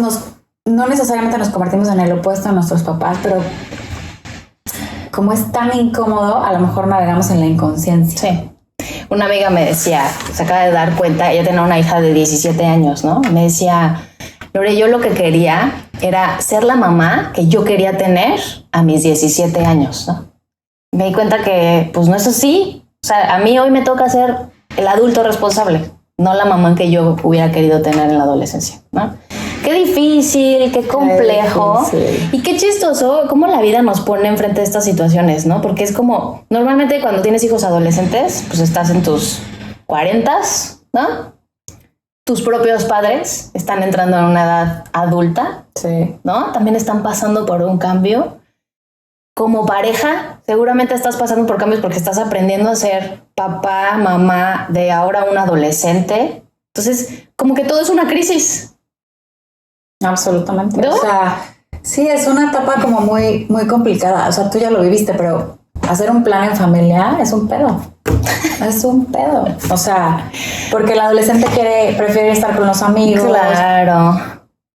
Speaker 2: no necesariamente nos convertimos en el opuesto de nuestros papás, pero como es tan incómodo, a lo mejor navegamos en la inconsciencia.
Speaker 1: Sí. Una amiga me decía, se acaba de dar cuenta, ella tenía una hija de 17 años, ¿no? Me decía, Lore, yo lo que quería era ser la mamá que yo quería tener a mis 17 años, ¿no? Me di cuenta que, pues no es así. O sea, a mí hoy me toca ser el adulto responsable, no la mamá que yo hubiera querido tener en la adolescencia, ¿no? Qué difícil, qué complejo y qué chistoso cómo la vida nos pone enfrente de estas situaciones, ¿no? Porque es como, normalmente cuando tienes hijos adolescentes, pues estás en tus 40s, ¿no? Tus propios padres están entrando en una edad adulta, ¿no? También están pasando por un cambio. Como pareja, seguramente estás pasando por cambios porque estás aprendiendo a ser papá, mamá de ahora un adolescente. Entonces, como que todo es una crisis.
Speaker 2: Absolutamente.
Speaker 1: ¿No?
Speaker 2: O sea, sí, es una etapa como muy, muy complicada. O sea, tú ya lo viviste, pero hacer un plan en familia es un pedo. Es un pedo. O sea, porque el adolescente prefiere estar con los amigos.
Speaker 1: Claro.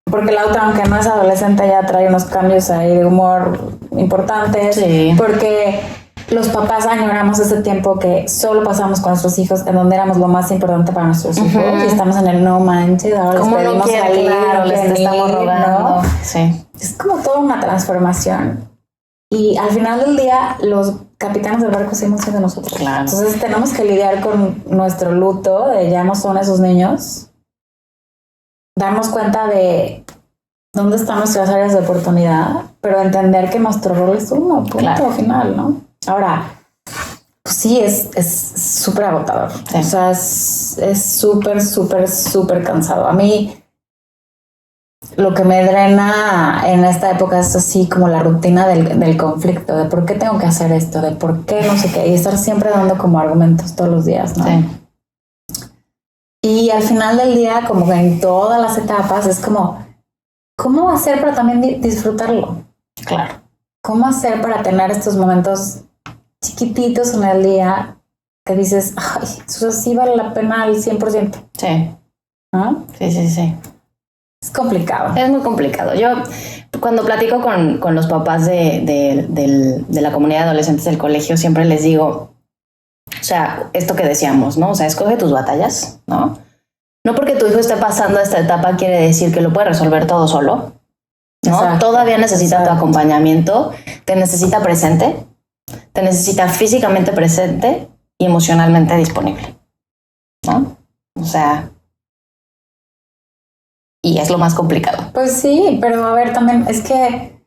Speaker 2: Porque la otra, aunque no es adolescente, ya trae unos cambios ahí de humor importantes.
Speaker 1: Sí.
Speaker 2: Porque los papás añoramos ese tiempo que solo pasamos con nuestros hijos, en donde éramos lo más importante para nuestros hijos. Y estamos en el no manches, ahora les pedimos salir,
Speaker 1: claro, les estamos rogando.
Speaker 2: ¿no?
Speaker 1: Sí.
Speaker 2: Es como toda una transformación. Y al final del día, los capitanes del barco seguimos siendo nosotros.
Speaker 1: Claro.
Speaker 2: Entonces tenemos que lidiar con nuestro luto de ya no son esos niños. Darnos cuenta de dónde están nuestras áreas de oportunidad, pero entender que nuestro rol es uno, punto final, ¿no? Ahora, pues sí, es súper agotador. Sí. O sea, es súper, súper, súper cansado. A mí, lo que me drena en esta época es así como la rutina del conflicto, de por qué tengo que hacer esto, de por qué no sé qué, y estar siempre dando como argumentos todos los días, ¿no?
Speaker 1: Sí.
Speaker 2: Y al final del día, como que en todas las etapas, es como, ¿cómo hacer para también disfrutarlo?
Speaker 1: Claro.
Speaker 2: ¿Cómo hacer para tener estos momentos chiquititos en el día que dices, ay, eso sí vale la pena al 100%?
Speaker 1: Sí.
Speaker 2: ¿No?
Speaker 1: Sí.
Speaker 2: Es complicado.
Speaker 1: Es muy complicado. Yo, cuando platico con los papás de la comunidad de adolescentes del colegio, siempre les digo, o sea, esto que decíamos, ¿no? O sea, escoge tus batallas, ¿no? No porque tu hijo esté pasando esta etapa quiere decir que lo puede resolver todo solo, ¿no? Exacto. Todavía necesita tu acompañamiento, te necesita presente, te necesita físicamente presente y emocionalmente disponible, ¿no? O sea, y es lo más complicado.
Speaker 2: Pues sí, pero a ver, también es que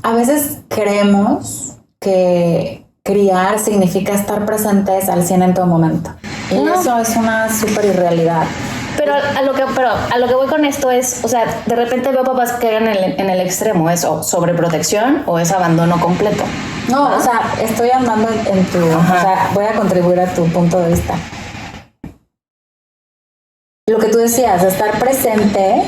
Speaker 2: a veces creemos que criar significa estar presentes al 100 en todo momento. Y eso es una súper irrealidad.
Speaker 1: Pero a lo que voy con esto es, o sea, de repente veo papás que caen en el extremo, es o sobreprotección o es abandono completo.
Speaker 2: No, o sea, estoy andando en tu... O sea, voy a contribuir a tu punto de vista. Lo que tú decías, estar presente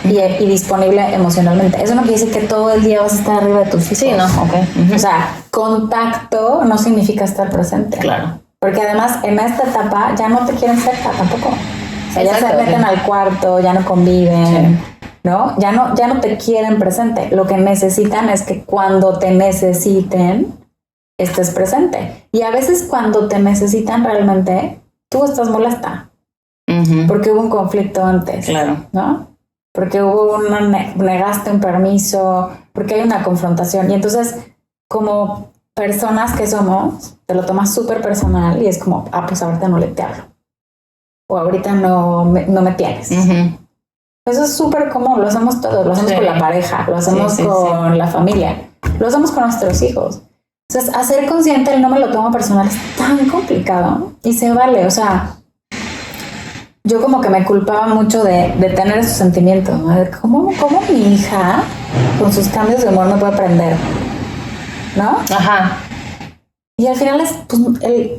Speaker 2: y disponible emocionalmente. Eso no quiere decir que todo el día vas a estar arriba de tus hijos.
Speaker 1: Sí, no, ok.
Speaker 2: O sea, contacto no significa estar presente.
Speaker 1: Claro.
Speaker 2: Porque además en esta etapa ya no te quieren cerca tampoco. O sea, ya se meten al cuarto, ya no conviven, ¿no? Ya no te quieren presente. Lo que necesitan es que cuando te necesiten, estés presente. Y a veces cuando te necesitan realmente, tú estás molesta. Porque hubo un conflicto antes.
Speaker 1: Claro.
Speaker 2: ¿No? Porque hubo negaste un permiso, porque hay una confrontación. Y entonces, como personas que somos, te lo tomas súper personal y es como, pues ahorita no te hablo. O ahorita no me tienes. Eso es súper común, lo hacemos todos, lo hacemos con la pareja, lo hacemos con la familia, lo hacemos con nuestros hijos. Entonces, hacer consciente el no me lo tomo personal es tan complicado y se vale, o sea, yo como que me culpaba mucho de tener esos sentimientos, ¿no? ¿Cómo mi hija con sus cambios de humor me puede aprender? ¿No?
Speaker 1: Ajá.
Speaker 2: Y al final es, pues,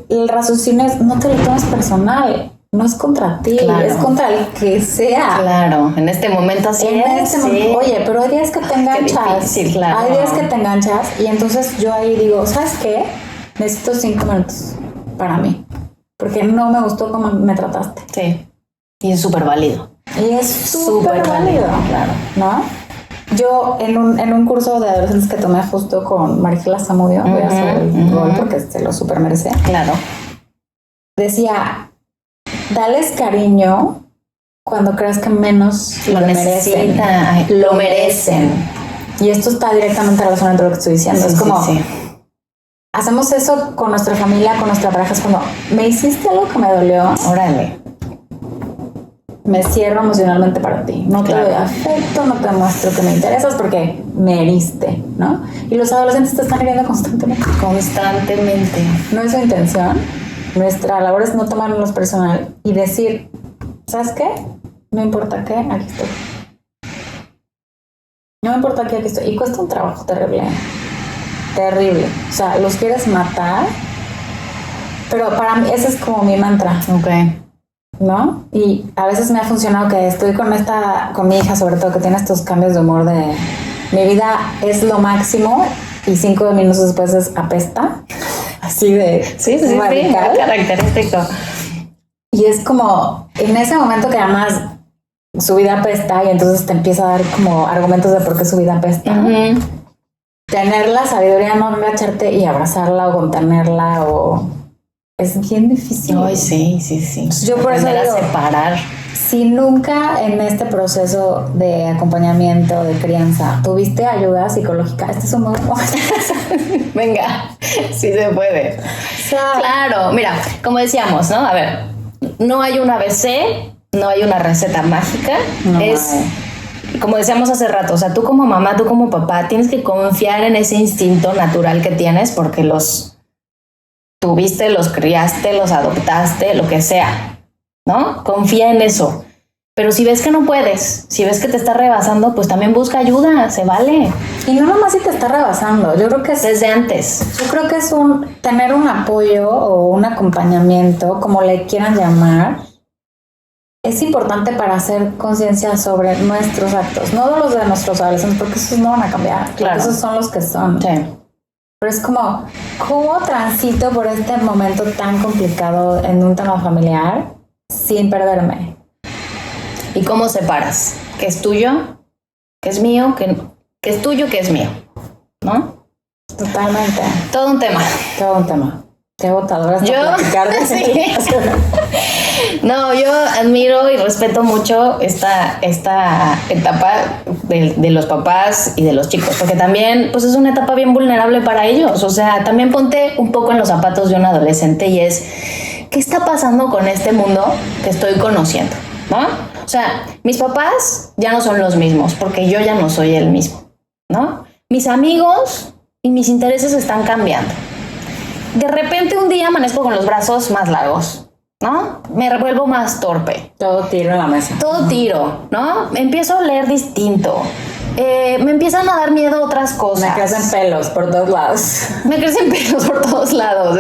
Speaker 2: el raciocinio es, no te lo tomes personal. No es contra ti, claro. Es contra el que sea.
Speaker 1: Claro, en este momento así es.
Speaker 2: Oye, pero hay días que te enganchas.
Speaker 1: Difícil, claro.
Speaker 2: Hay días que te enganchas y entonces yo ahí digo, ¿sabes qué? Necesito 5 minutos para mí. Porque no me gustó cómo me trataste.
Speaker 1: Sí. Y es súper válido.
Speaker 2: Y es súper válido, claro. ¿No? Yo en un curso de adolescentes que tomé justo con Marigela Zamudio, voy a hacer el rol porque se lo súper merece.
Speaker 1: Claro.
Speaker 2: Decía, dales cariño cuando creas que menos lo merecen. Lo merecen. Y esto está directamente relacionado con lo que estoy diciendo. Sí, es como, hacemos eso con nuestra familia, con nuestra pareja. Es como, me hiciste algo que me dolió.
Speaker 1: Órale.
Speaker 2: Me cierro emocionalmente para ti. No te doy afecto, no te muestro que me interesas porque me heriste, ¿no? Y los adolescentes te están hiriendo constantemente.
Speaker 1: Constantemente.
Speaker 2: No es su intención. Nuestra labor es no tomárnoslos personal y decir, ¿sabes qué? No importa qué, aquí estoy. No me importa qué, aquí estoy. Y cuesta un trabajo terrible. Terrible. O sea, los quieres matar, pero para mí ese es como mi mantra.
Speaker 1: Ok.
Speaker 2: ¿No? Y a veces me ha funcionado que estoy con mi hija, sobre todo, que tiene estos cambios de humor de mi vida es lo máximo y 5 minutos después es apesta. Así de radical.
Speaker 1: Característico.
Speaker 2: Y es como en ese momento que además su vida apesta y entonces te empieza a dar como argumentos de por qué su vida apesta. Uh-huh. Tener la sabiduría, no agacharte y abrazarla o contenerla o... Es bien difícil.
Speaker 1: Ay, sí.
Speaker 2: Yo por eso digo,
Speaker 1: separar.
Speaker 2: Si nunca en este proceso de acompañamiento, de crianza, tuviste ayuda psicológica, este es un buen momento.
Speaker 1: Venga, sí se puede. O sea, claro, mira, como decíamos, ¿no? A ver, no hay un ABC, no hay una receta mágica. No como decíamos hace rato, o sea, tú como mamá, tú como papá, tienes que confiar en ese instinto natural que tienes porque los tuviste, los criaste, los adoptaste, lo que sea, ¿no? Confía en eso. Pero si ves que no puedes, si ves que te está rebasando, pues también busca ayuda, se vale.
Speaker 2: Y no nomás si te está rebasando, yo creo que es...
Speaker 1: Desde antes.
Speaker 2: Yo creo que es tener un apoyo o un acompañamiento, como le quieran llamar, es importante para hacer conciencia sobre nuestros actos, no de los de nuestros adolescentes, porque esos no van a cambiar, claro. Esos son los que son.
Speaker 1: Sí.
Speaker 2: Pero es como, ¿cómo transito por este momento tan complicado en un tema familiar sin perderme?
Speaker 1: ¿Y cómo separas? ¿Qué es tuyo? ¿Qué es mío? ¿Qué es tuyo? ¿Qué es mío? ¿No?
Speaker 2: Totalmente.
Speaker 1: Todo un tema.
Speaker 2: Qué agotadora
Speaker 1: yo
Speaker 2: platicar de
Speaker 1: sí. No, yo admiro y respeto mucho esta etapa de los papás y de los chicos, porque también pues es una etapa bien vulnerable para ellos. O sea, también ponte un poco en los zapatos de un adolescente y es, ¿qué está pasando con este mundo que estoy conociendo? ¿No? O sea, mis papás ya no son los mismos porque yo ya no soy el mismo, ¿no? Mis amigos y mis intereses están cambiando. De repente un día amanezco con los brazos más largos, ¿no? Me revuelvo más torpe.
Speaker 2: Todo tiro en la mesa.
Speaker 1: Todo tiro, ¿no? Me empiezo a oler distinto. Me empiezan a dar miedo otras cosas.
Speaker 2: Me crecen pelos por todos lados.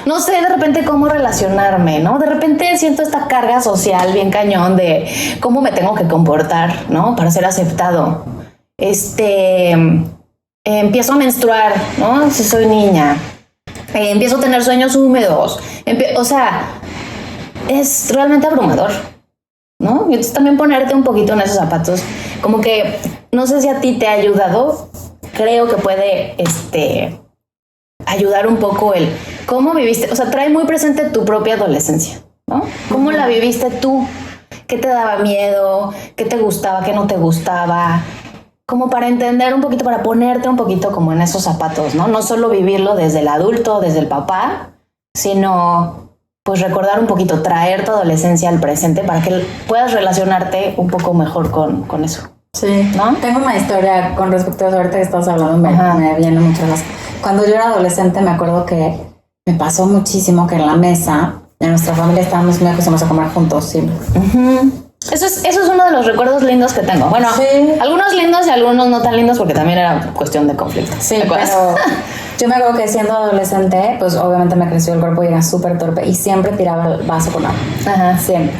Speaker 1: No sé de repente cómo relacionarme, ¿no? De repente siento esta carga social bien cañón de cómo me tengo que comportar, ¿no? Para ser aceptado. Empiezo a menstruar, ¿no? Si soy niña. Empiezo a tener sueños húmedos. O sea, es realmente abrumador, ¿no? Y entonces también ponerte un poquito en esos zapatos, como que no sé si a ti te ha ayudado, creo que puede ayudar un poco el cómo viviste, o sea, trae muy presente tu propia adolescencia, ¿no? ¿Cómo la viviste tú? ¿Qué te daba miedo? ¿Qué te gustaba? ¿Qué no te gustaba? Como para entender un poquito, para ponerte un poquito como en esos zapatos, ¿no? No solo vivirlo desde el adulto, desde el papá, sino pues recordar un poquito, traer tu adolescencia al presente para que puedas relacionarte un poco mejor con eso.
Speaker 2: Sí,
Speaker 1: ¿no?
Speaker 2: Tengo una historia con respecto a eso, ahorita que estás hablando, me viene muchas cosas. Cuando yo era adolescente me acuerdo que me pasó muchísimo que en la mesa en nuestra familia estábamos muy acostumbrados a comer juntos siempre.
Speaker 1: Eso es uno de los recuerdos lindos que tengo. Bueno, sí. Algunos lindos y algunos no tan lindos porque también era cuestión de conflicto.
Speaker 2: Sí, pero yo me acuerdo que siendo adolescente, pues obviamente me creció el cuerpo y era súper torpe y siempre tiraba el vaso con agua. Ajá. Siempre.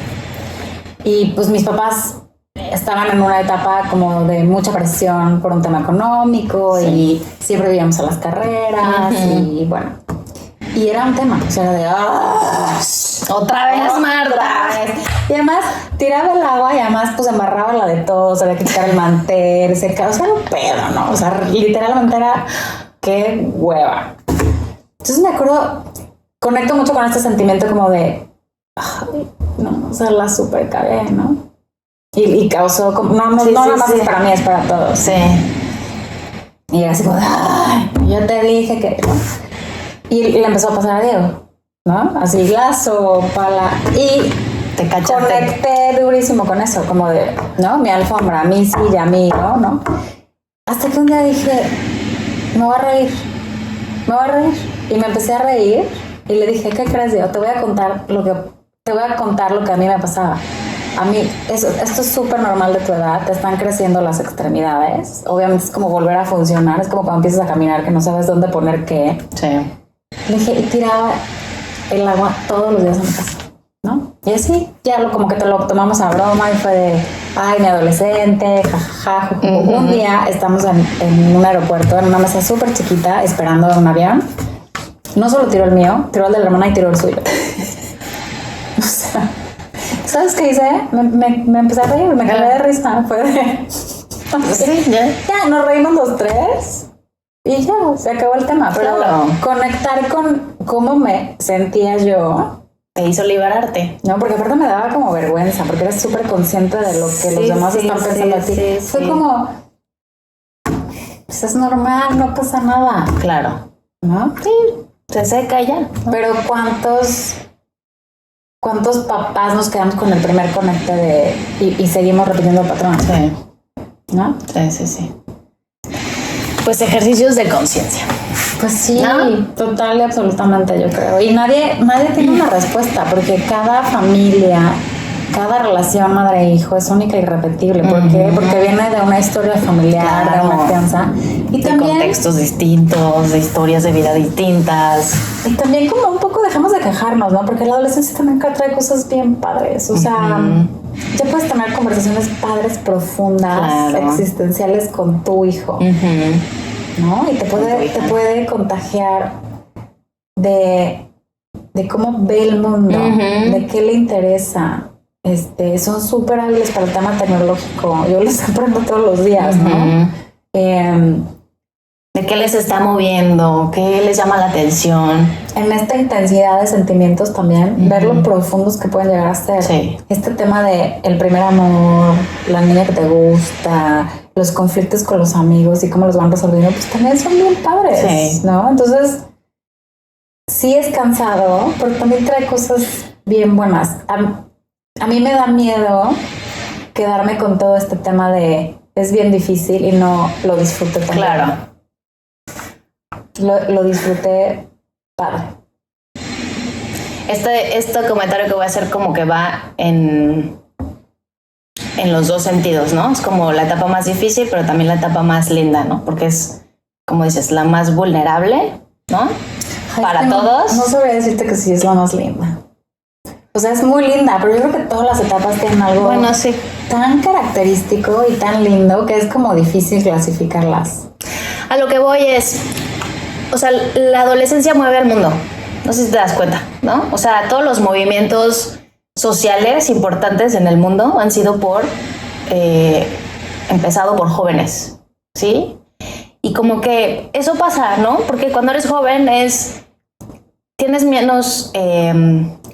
Speaker 2: Y pues mis papás estaban en una etapa como de mucha presión por un tema económico y siempre vivíamos a las carreras y bueno. Y era un tema, o sea, era de
Speaker 1: otra vez, Marta.
Speaker 2: Y además tiraba el agua y además pues embarraba la de todos, había que quitar el mantel, secar, o sea, era un pedo, ¿no? O sea, literalmente era qué hueva. Entonces me acuerdo, conecto mucho con este sentimiento como de, ay, no, o sea, la super cagué, ¿no? Y causó como, no nada más es para mí, es para todos.
Speaker 1: Sí.
Speaker 2: Y era así como, ay, yo te dije que, ¿no? Y le empezó a pasar a Diego, ¿no? Así, lazo, pala. Y
Speaker 1: te cachaste.
Speaker 2: Conecté durísimo con eso, como de, ¿no? Mi alfombra, mi silla, mío, ¿no? Hasta que un día dije, me voy a reír. Y me empecé a reír y le dije, ¿qué crees, Diego? Te voy a contar lo que a mí me pasaba. A mí, esto es súper normal de tu edad, te están creciendo las extremidades. Obviamente es como volver a funcionar, es como cuando empiezas a caminar que no sabes dónde poner qué.
Speaker 1: Sí.
Speaker 2: Le dije, y tiraba el agua todos los días en mi casa, ¿no? Y así, ya como que te lo tomamos a broma y fue de, ay, mi adolescente, jajaja. Un día estamos en un aeropuerto, en una mesa súper chiquita, esperando un avión. No solo tiró el mío, tiró el de la hermana y tiró el suyo. O sea, ¿sabes qué hice? Me empecé a reír, me cagué de risa. Fue de...
Speaker 1: Sí,
Speaker 2: ya, nos reímos los tres. Y ya, se acabó el tema, pero conectar con cómo me sentía yo
Speaker 1: te hizo liberarte.
Speaker 2: No, porque aparte me daba como vergüenza, porque eres súper consciente de lo que los demás están pensando a ti. Fue como, pues es normal, no pasa nada.
Speaker 1: Claro.
Speaker 2: ¿No?
Speaker 1: Sí, se seca y ya, ¿no?
Speaker 2: Pero ¿cuántos papás nos quedamos con el primer conecte de y seguimos repitiendo el patrón?
Speaker 1: Sí.
Speaker 2: ¿No?
Speaker 1: Sí. Pues ejercicios de conciencia.
Speaker 2: Pues sí, ¿no? Total y absolutamente, yo creo. Y nadie tiene una respuesta, porque cada familia, cada relación madre-hijo es única y irrepetible. ¿Por qué? Porque viene de una historia familiar, claro, de una crianza. Y
Speaker 1: de
Speaker 2: también
Speaker 1: contextos distintos, de historias de vida distintas.
Speaker 2: Y también como un poco dejamos de quejarnos, ¿no? Porque la adolescencia también trae cosas bien padres. O sea, ya puedes tener conversaciones padres, profundas, claro, existenciales con tu hijo. ¿No? Y te puede contagiar de cómo ve el mundo, de qué le interesa. Son súper hábiles para el tema tecnológico. Yo les aprendo todos los días, ¿no?
Speaker 1: ¿De qué les está moviendo? ¿Qué les llama la atención?
Speaker 2: En esta intensidad de sentimientos también, ver lo profundos que pueden llegar a ser.
Speaker 1: Sí.
Speaker 2: Este tema de el primer amor, la niña que te gusta, los conflictos con los amigos y cómo los van resolviendo, pues también son bien padres, sí, ¿no? Entonces, sí es cansado, pero también trae cosas bien buenas. A mí me da miedo quedarme con todo este tema de es bien difícil y no lo disfruté tan
Speaker 1: claro.
Speaker 2: bien. Lo disfruté padre.
Speaker 1: Este comentario que voy a hacer como que va en los dos sentidos, ¿no? Es como la etapa más difícil, pero también la etapa más linda, ¿no? Porque es, como dices, la más vulnerable, ¿no?
Speaker 2: Ay,
Speaker 1: para todos.
Speaker 2: No sabría decirte que sí es la más linda. O sea, es muy linda, pero yo creo que todas las etapas tienen algo tan característico y tan lindo que es como difícil clasificarlas.
Speaker 1: A lo que voy es, o sea, la adolescencia mueve al mundo. No sé si te das cuenta, ¿no? O sea, todos los movimientos sociales importantes en el mundo han sido empezado por jóvenes, ¿sí? Y como que eso pasa, ¿no? Porque cuando eres joven tienes menos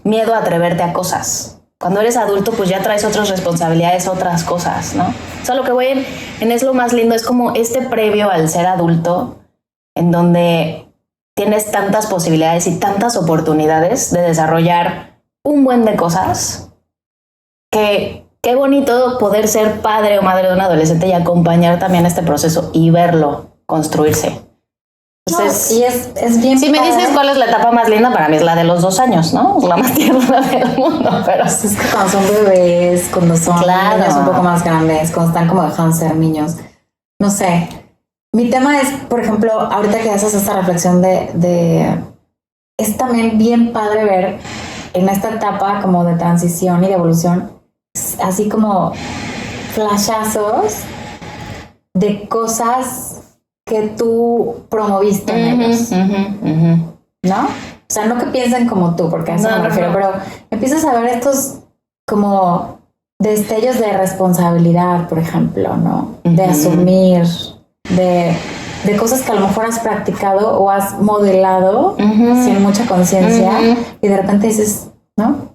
Speaker 1: miedo a atreverte a cosas. Cuando eres adulto, pues ya traes otras responsabilidades, otras cosas, ¿no? O sea, lo que voy en es lo más lindo, es como este previo al ser adulto, en donde tienes tantas posibilidades y tantas oportunidades de desarrollar un buen de cosas, que qué bonito poder ser padre o madre de un adolescente y acompañar también este proceso y verlo construirse. Entonces,
Speaker 2: y es bien.
Speaker 1: Si me dices cuál es la etapa más linda, para mí es la de los 2 años, ¿no? Es la más tierna del mundo, pero
Speaker 2: es que cuando son bebés, cuando son niños un poco más grandes, cuando están como dejando de ser niños, no sé. Mi tema es, por ejemplo, ahorita que haces esta reflexión es también bien padre ver en esta etapa como de transición y de evolución, así como flashazos de cosas que tú promoviste en ellos, ¿no? O sea, no que piensen como tú, porque a eso me refiero, pero empiezas a ver estos como destellos de responsabilidad, por ejemplo, ¿no? De asumir, de cosas que a lo mejor has practicado o has modelado sin mucha conciencia y de repente dices, ¿no?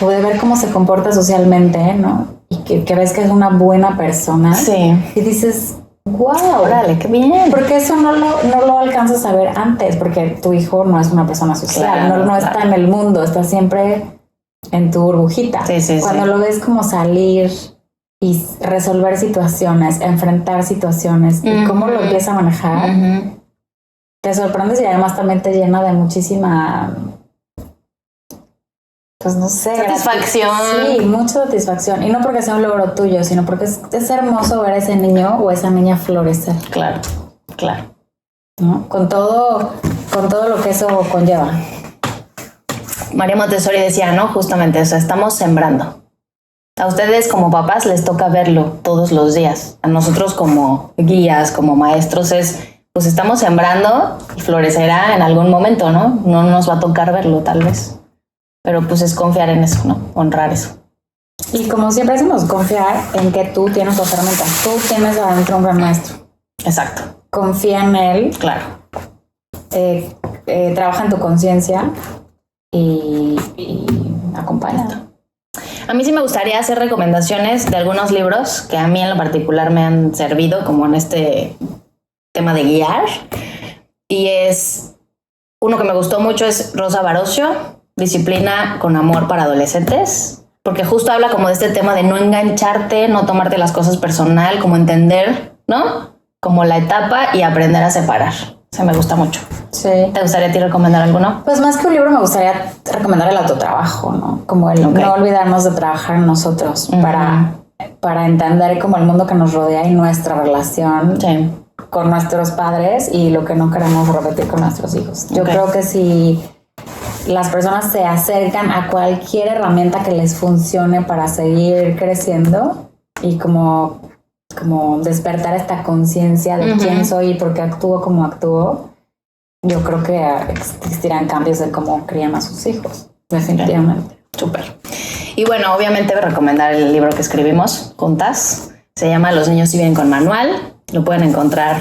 Speaker 2: O de ver cómo se comporta socialmente, ¿no? Y que ves que es una buena persona.
Speaker 1: Sí.
Speaker 2: Y dices, wow,
Speaker 1: órale, qué bien.
Speaker 2: Porque eso no lo alcanzas a ver antes, porque tu hijo no es una persona social, claro, no está en el mundo, está siempre en tu burbujita. Cuando lo ves como salir y resolver situaciones, enfrentar situaciones y cómo lo empieza a manejar, te sorprendes y además también te llena de muchísima, pues no sé,
Speaker 1: satisfacción.
Speaker 2: Sí, mucha satisfacción. Y no porque sea un logro tuyo, sino porque es hermoso ver a ese niño o esa niña florecer.
Speaker 1: Claro.
Speaker 2: ¿No? Con todo lo que eso conlleva.
Speaker 1: María Montessori decía, ¿no? Justamente, o sea, estamos sembrando. A ustedes como papás les toca verlo todos los días. A nosotros como guías, como maestros pues estamos sembrando y florecerá en algún momento, ¿no? No nos va a tocar verlo tal vez. Pero pues es confiar en eso, ¿no? Honrar eso.
Speaker 2: Y como siempre decimos, confiar en que tú tienes tus herramientas. Tú tienes adentro un gran maestro.
Speaker 1: Exacto.
Speaker 2: Confía en él.
Speaker 1: Claro.
Speaker 2: Trabaja en tu conciencia y acompáñalo.
Speaker 1: A mí sí me gustaría hacer recomendaciones de algunos libros que a mí en lo particular me han servido como en este tema de guiar. Y es uno que me gustó mucho, es Rosa Barocio, Disciplina con amor para adolescentes, porque justo habla como de este tema de no engancharte, no tomarte las cosas personal, como entender, ¿no? Como la etapa y aprender a separar. O sea, me gusta mucho.
Speaker 2: Sí.
Speaker 1: ¿Te gustaría a ti recomendar alguno?
Speaker 2: Pues más que un libro me gustaría recomendar el autotrabajo, ¿no? Como el no olvidarnos de trabajar en nosotros para entender como el mundo que nos rodea y nuestra relación con nuestros padres y lo que no queremos repetir con nuestros hijos. Yo creo que si las personas se acercan a cualquier herramienta que les funcione para seguir creciendo y como despertar esta conciencia de quién soy y por qué actúo como actúo, yo creo que existirán cambios de cómo crían a sus hijos, definitivamente.
Speaker 1: Súper. Y bueno, obviamente voy a recomendar el libro que escribimos juntas. Se llama Los niños sí vienen con manual. Lo pueden encontrar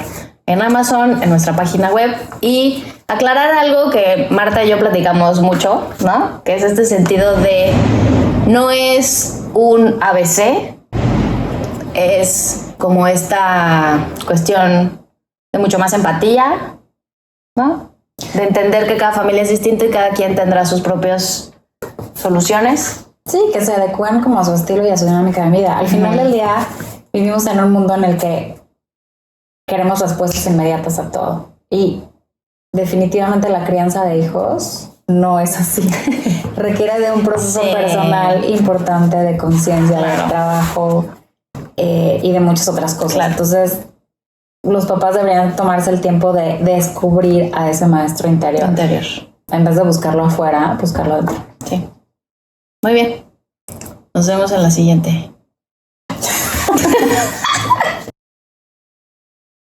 Speaker 1: en Amazon, en nuestra página web. Y aclarar algo que Marta y yo platicamos mucho, ¿no? Que es este sentido de no es un ABC, es como esta cuestión de mucho más empatía, ¿no? De entender que cada familia es distinta y cada quien tendrá sus propias soluciones.
Speaker 2: Sí, que se adecúen como a su estilo y a su dinámica de vida. Al final del día vivimos en un mundo en el que queremos respuestas inmediatas a todo. Y definitivamente la crianza de hijos no es así. Requiere de un proceso personal importante de conciencia, de trabajo y de muchas otras cosas. Entonces, los papás deberían tomarse el tiempo de descubrir a ese maestro interior. En vez de buscarlo afuera, buscarlo adentro.
Speaker 1: Sí. Muy bien. Nos vemos en la siguiente.